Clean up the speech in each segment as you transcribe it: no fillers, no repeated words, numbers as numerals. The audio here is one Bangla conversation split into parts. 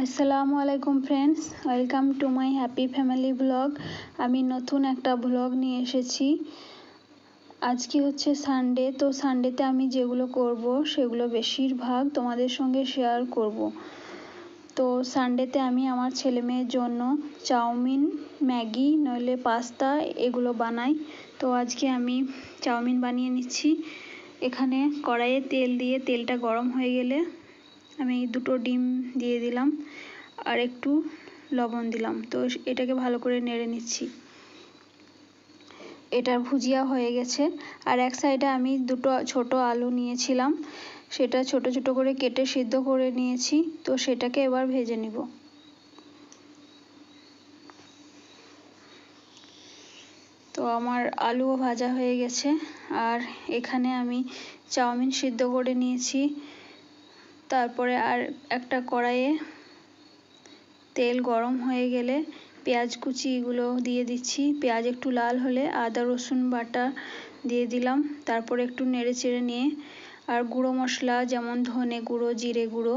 আসসালামু আলাইকুম friends, welcome to my happy family blog. আমি নতুন একটা ব্লগ নিয়ে এসেছি। আজকে হচ্ছে সানডে, তো সানডেতে আমি যেগুলো করব সেগুলো বেশিরভাগ তোমাদের সঙ্গে শেয়ার করব। তো সানডেতে আমি আমার ছেলে মেয়ের জন্য চাউমিন, ম্যাগি নইলে পাস্তা এগুলো বানাই। তো আজকে আমি চাউমিন বানিয়ে নিচ্ছি। এখানে কড়াইয়ে তেল দিয়ে তেলটা গরম হয়ে গেলে আমি দুটো ডিম দিয়ে দিলাম আর একটু লবণ দিলাম। তো এটাকে ভালো করে নেড়ে নিচ্ছি। এটা ভুজিয়া হয়ে গেছে। আর এক সাইডে আমি দুটো ছোট আলু নিয়েছিলাম, সেটা ছোট ছোট করে কেটে সিদ্ধ করে নিয়েছি। তো সেটাকে এবার ভেজে নিব। তো আমার আলুও ভাজা হয়ে গেছে। আর এখানে আমি চাউমিন সিদ্ধ করে নিয়েছি। তারপরে আর একটা কড়াইয়ে তেল গরম হয়ে গেলে পেঁয়াজ কুচিগুলো দিয়ে দিচ্ছি। পেঁয়াজ একটু লাল হলে আদা রসুন বাটা দিয়ে দিলাম। তারপরে একটু নেড়ে চেড়ে নিয়ে আর গুঁড়ো মশলা যেমন ধনে গুঁড়ো, জিরে গুঁড়ো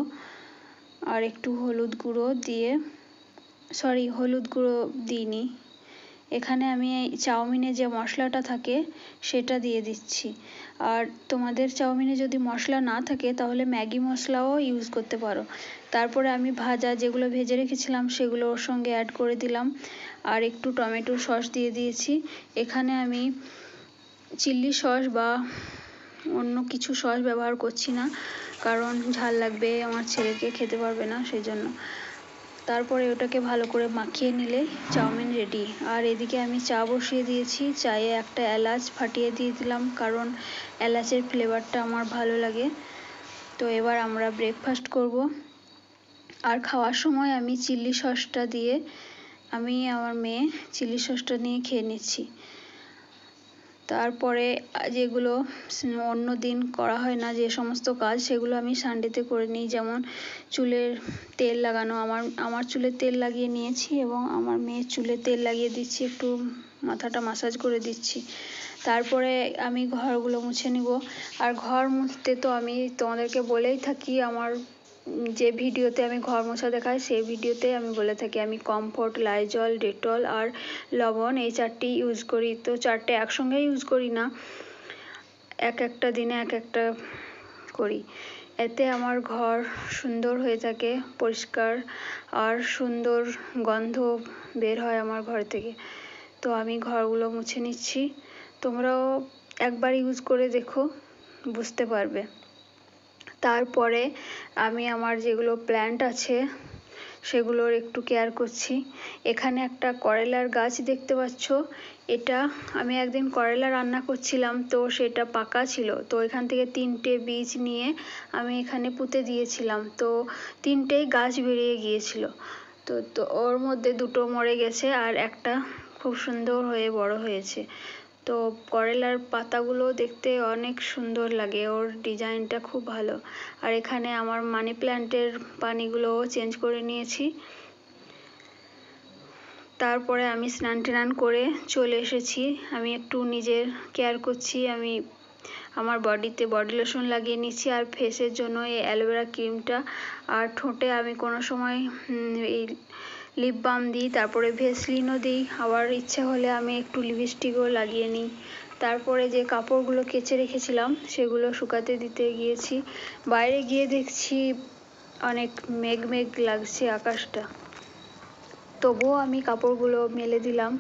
আর একটু হলুদ গুঁড়ো দিয়ে, হলুদ গুঁড়ো দিইনি, এখানে আমি এই চাউমিনে যে মশলাটা থাকে সেটা দিয়ে দিচ্ছি। আর তোমাদের চাউমিনে যদি মশলা না থাকে তাহলে ম্যাগি মশলাও ইউজ করতে পারো। তারপরে আমি ভাজা যেগুলো ভেজে রেখেছিলাম সেগুলো ওর সঙ্গে অ্যাড করে দিলাম আর একটু টমেটো সস দিয়ে দিয়েছি। এখানে আমি চিলি সস বা অন্য কিছু সস ব্যবহার করছি না, কারণ ঝাল লাগবে, আমার ছেলেকে খেতে পারবে না, সেই জন্য। তারপরে ওটাকে ভালো করে মাখিয়ে নিলে চাউমিন রেডি। আর এদিকে আমি চা বসিয়ে দিয়েছি। চায়ে একটা এলাচ ফাটিয়ে দিয়ে দিলাম, কারণ এলাচের ফ্লেভারটা আমার ভালো লাগে। তো এবার আমরা ব্রেকফাস্ট করব। আর খাওয়ার সময় আমি চিলি সসটা দিয়ে, আমি আমার মেয়ে চিলি সসটা নিয়ে খেয়ে নিচ্ছি। তারপরে যেগুলো অন্য দিন করা হয় না, যে সমস্ত কাজ, সেগুলো আমি সানডেতে করে নিই। যেমন চুলের তেল লাগানো, আমার চুলে তেল লাগিয়ে নিয়েছি এবং আমার মেয়ের চুলে তেল লাগিয়ে দিচ্ছি, একটু মাথাটা মাসাজ করে দিচ্ছি। তারপরে আমি ঘরগুলো মুছে নিব। আর ঘর মুছতে তো আমি তোমাদেরকে বলেই থাকি, আমার যে ভিডিওতে আমি ঘর মোছা দেখাই সেই ভিডিওতে আমি বলে থাকি আমি কমফোর্ট, লাইজল, ডেটল আর লবণ এই চারটি ইউজ করি। তো চারটে একসঙ্গে ইউজ করি না, এক একটা দিনে এক একটা করি। এতে আমার ঘর সুন্দর হয়ে থাকে, পরিষ্কার আর সুন্দর গন্ধ বের হয় আমার ঘর থেকে। তো আমি ঘরগুলো মুছে নিচ্ছি। তোমরাও একবার ইউজ করে দেখো, বুঝতে পারবে। তারপরে আমি আমার যেগুলো প্ল্যান্ট আছে সেগুলোর একটু কেয়ার করছি। এখানে একটা করলার গাছ দেখতে পাচ্ছ। এটা আমি একদিন করলা রান্না করছিলাম, তো সেটা পাকা ছিল। তো এখান থেকে 3টে বীজ নিয়ে আমি এখানে পুঁতে দিয়েছিলাম। তো 3টেই গাছ বেরিয়ে গিয়েছিল। তো ওর মধ্যে 2টো মরে গেছে আর একটা খুব সুন্দর হয়ে বড় হয়েছে। তো করলার পাতাগুলো দেখতে অনেক সুন্দর লাগে, ওর ডিজাইনটা খুব ভালো। আর এখানে আমার মানি প্ল্যান্টের পানিগুলোও চেঞ্জ করে নিয়েছি। তারপরে আমি স্নান টান করে চলে এসেছি। আমি একটু নিজের কেয়ার করছি। আমি আমার বডিতে বডি লোশন লাগিয়ে নিচ্ছি আর ফেসের জন্য এই অ্যালোভেরা ক্রিমটা। আর ঠোঁটে আমি কোনো সময় এই লিপ বাম দিই, তারপরে ভেসলিনও দিই। আবার ইচ্ছে হলে আমি একটু লিপস্টিকও লাগিয়ে নিই। তারপরে যে কাপড়গুলো কেচে রেখেছিলাম সেগুলো শুকাতে দিতে গিয়েছি। বাইরে গিয়ে দেখছি অনেক মেঘ মেঘ লাগছে আকাশটা। তবুও আমি কাপড়গুলো মেলে দিলাম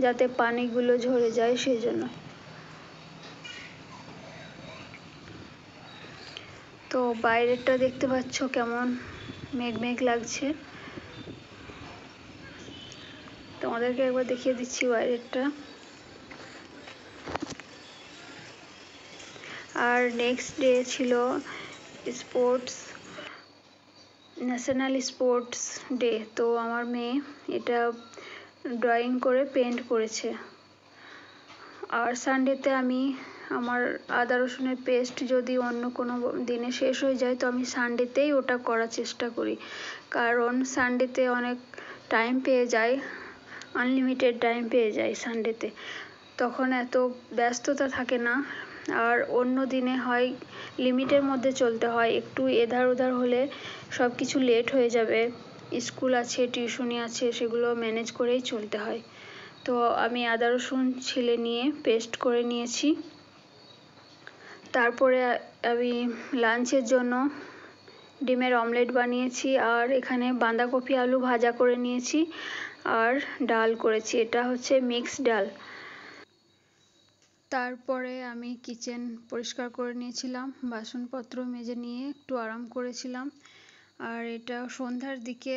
যাতে পানিগুলো ঝরে যায়, সেই জন্য। তো বাইরেটা দেখতে পাচ্ছ কেমন মেঘ মেঘ লাগছে। তোমাদেরকে একবার দেখিয়ে দিচ্ছি বাইরেটা। আর নেক্সট ডে ছিল ন্যাশনাল স্পোর্টস ডে। তো আমার মেয়ে এটা ড্রয়িং করে পেন্ট করেছে। আর সানডেতে আমি আমার আদা রসুনের পেস্ট যদি অন্য কোনো দিনে শেষ হয়ে যায়, তো আমি সানডেতেই ওটা করার চেষ্টা করি, কারণ সানডেতে অনেক টাইম পেয়ে যাই, আনলিমিটেড টাইম পেয়ে যাই সানডেতে। তখন এত ব্যস্ততা থাকে না। আর অন্য দিনে হয় লিমিটের মধ্যে চলতে হয়, একটু এধার ওধার হলে সব কিছু লেট হয়ে যাবে, স্কুল আছে, টিউশনি আছে, সেগুলো ম্যানেজ করেই চলতে হয়। তো আমি আদা রসুন ছিলে নিয়ে পেস্ট করে নিয়েছি। তারপরে আমি লাঞ্চের জন্য ডিমের অমলেট বানিয়েছি, আর এখানে বাঁধাকপি আলু ভাজা করে নিয়েছি, আর ডাল করেছি। এটা হচ্ছে মিক্সড ডাল। তারপরে আমি কিচেন পরিষ্কার করে নিয়েছিলাম, বাসনপত্র মেজে নিয়ে একটু আরাম করেছিলাম। আর এটা সন্ধ্যার দিকে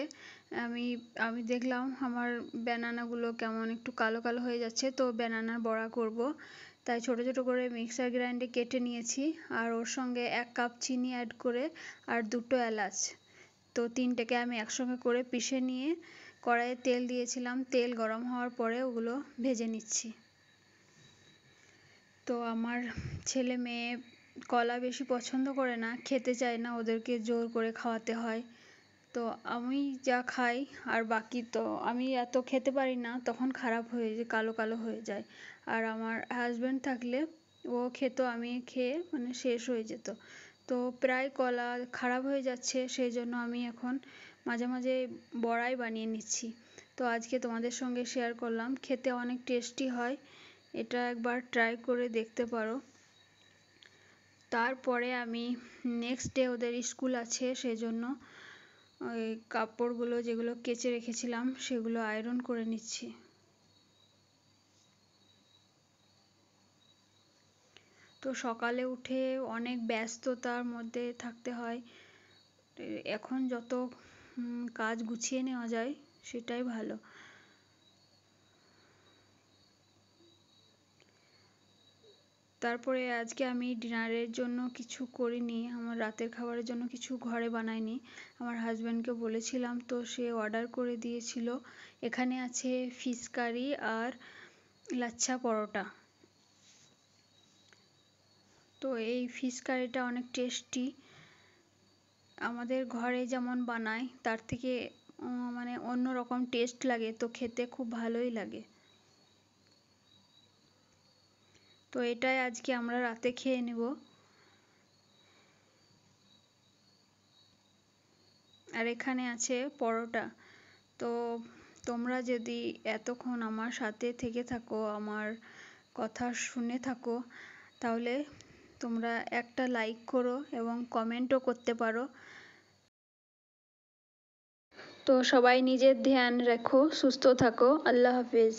আমি দেখলাম আমার ব্যানানাগুলো কেমন একটু কালো কালো হয়ে যাচ্ছে, তো ব্যানানার বড়া করব। তাই ছোট ছোট করে মিক্সার গ্রাইন্ডে কেটে নিয়েছি, আর ওর সঙ্গে 1 কাপ চিনি অ্যাড করে আর 2টো এলাচ, তো 3টেকে আমি একসঙ্গে করে পিষে নিয়ে কড়াইয়ে তেল দিয়েছিলাম। তেল গরম হওয়ার পরে ওগুলো ভেজে নিচ্ছি। তো আমার ছেলে মেয়ে কলা বেশি পছন্দ করে না, খেতে চায় না, ওদেরকে জোর করে খাওয়াতে হয়। তো আমি যা খাই, আর বাকি তো আমি এত খেতে পারি না, তখন খারাপ হয়ে যায়, কালো কালো হয়ে যায়। আর আমার হাজব্যান্ড থাকলে ও খেত, আমি খেয়ে মানে শেষ হয়ে যেত। তো প্রায় কলা খারাপ হয়ে যাচ্ছে, সেই জন্য আমি এখন মাঝে মাঝে বড়াই বানিয়ে নিচ্ছি। তো আজকে তোমাদের সঙ্গে শেয়ার করলাম, খেতে অনেক টেস্টি হয়, এটা একবার ট্রাই করে দেখতে পারো। তারপরে আমি নেক্সট ডে ওদের স্কুল আছে, সেজন্য ওই কাপড়গুলো যেগুলো কেচে রেখেছিলাম সেগুলো আয়রন করে নিচ্ছি। তো সকালে উঠে অনেক ব্যস্ততার মধ্যে থাকতে হয়, এখন যত কাজ গুছিয়ে নেওয়া যায় সেটাই ভালো। তারপরে আজকে আমি ডিনারের জন্য কিছু করিনি, আমার রাতের খাবারের জন্য কিছু ঘরে বানাইনি, আমার হাজব্যান্ডকে বলেছিলাম, তো সে অর্ডার করে দিয়েছিল। এখানে আছে ফিশ কারি আর লাচ্ছা পরোটা। তো এই ফিশ কারিটা অনেক টেস্টি, আমাদের ঘরে যেমন বানায় তার থেকে মানে অন্য রকম টেস্ট লাগে, তো খেতে খুব ভালোই লাগে। তো এটাই আজকে আমরা রাতে খেয়ে নেব। আর এখানে আছে পরোটা। তো তোমরা যদি এতক্ষণ আমার সাথে থেকে থাকো, আমার কথা শুনে থাকো, তাহলে তোমরা একটা লাইক করো এবং কমেন্টও করতে পারো। তো সবাই নিজের ধ্যান রেখো, সুস্থ থাকো। আল্লাহ হাফেজ।